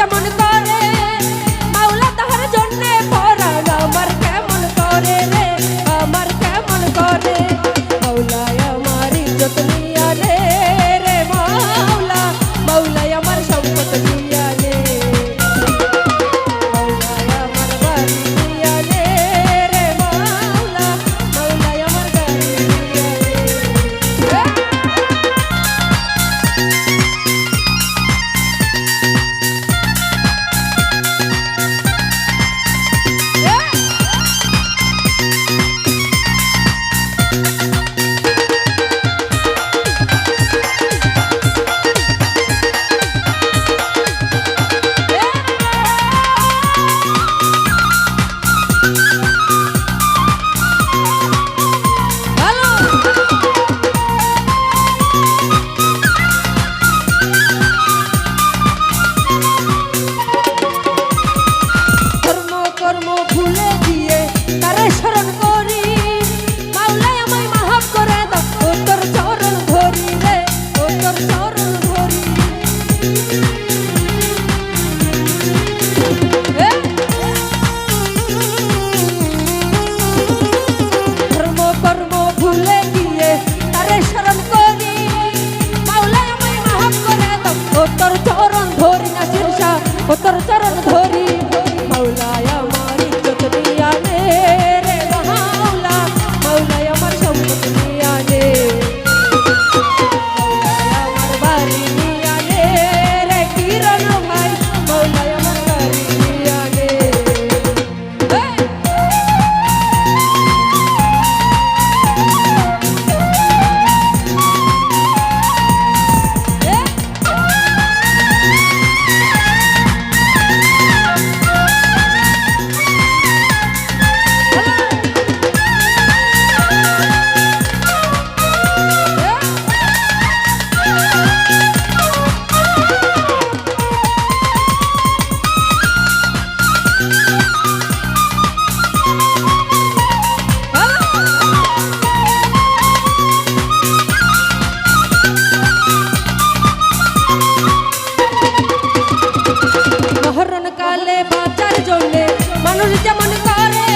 যেমন করে মাওলা তাহার জন্যে পরাণ আমার কেমন করে রে আমার কেমন করে মাওলায় আমার ইজ্জত নিয়া নে রে মাওলা মাওলায় আমার সম্পদ নিয়া নে মাওলায় আমার বাড়ি নিয়া নে রে মাওলা মাওলায় আমার গাড়ি নিয়া নে তোর চরণ ধরি মাওলায় আমার ইজ্জত নিয়া নে রে মাওলা মাওলায় আমার সম্পদ নিয়া নে মাওলায় আমার বাড়ি নিয়া নে রে কিরণ ভাই মাওলায় আমার বাড়ি নিয়া নে কালে বাঁচার জন্যে মানুষ যেমন করে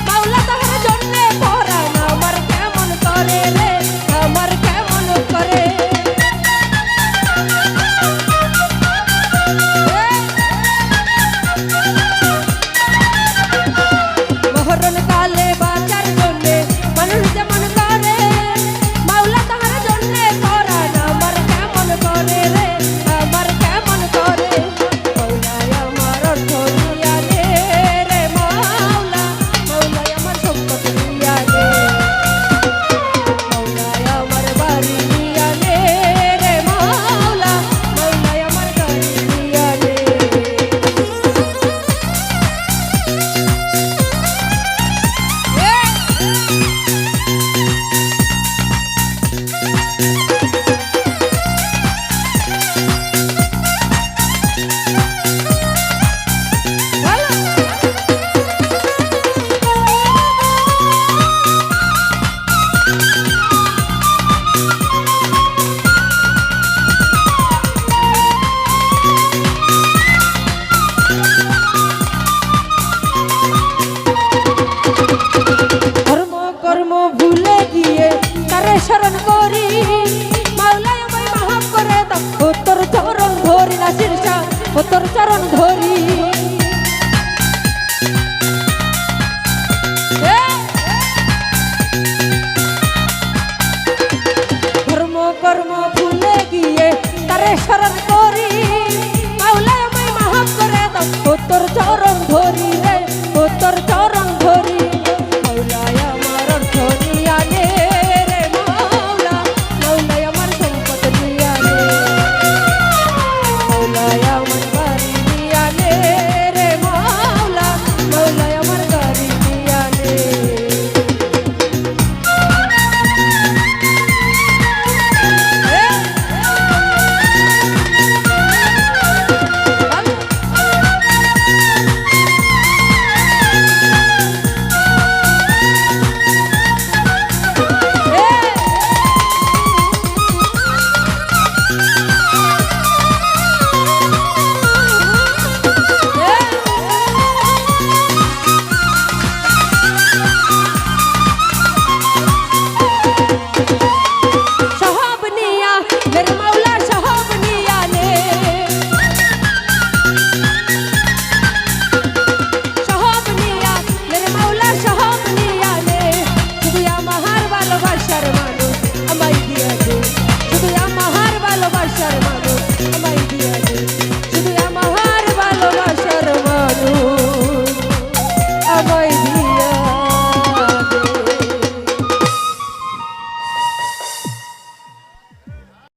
মাওলা তাহার জন্যে পরাণ আমার কেমন করে রে আমার কেমন করে মহরণ কালে বাঁচার জন্যে মানুষ যেমন করে মাওলা তাহার জন্যে পরাণ আমার কেমন করে রে আমার কেমন করে শরণ করি মাওলায় আমায় মাফ করে দাও ও তোর চরণ ধরি না শীর্ষা ও তোর চরণ ধরি ধর্ম কর্ম ভুলে গিয়ে তারে শরণ করি মাওলায় আমায় মাফ করে দাও ও তোর চরণ ধরি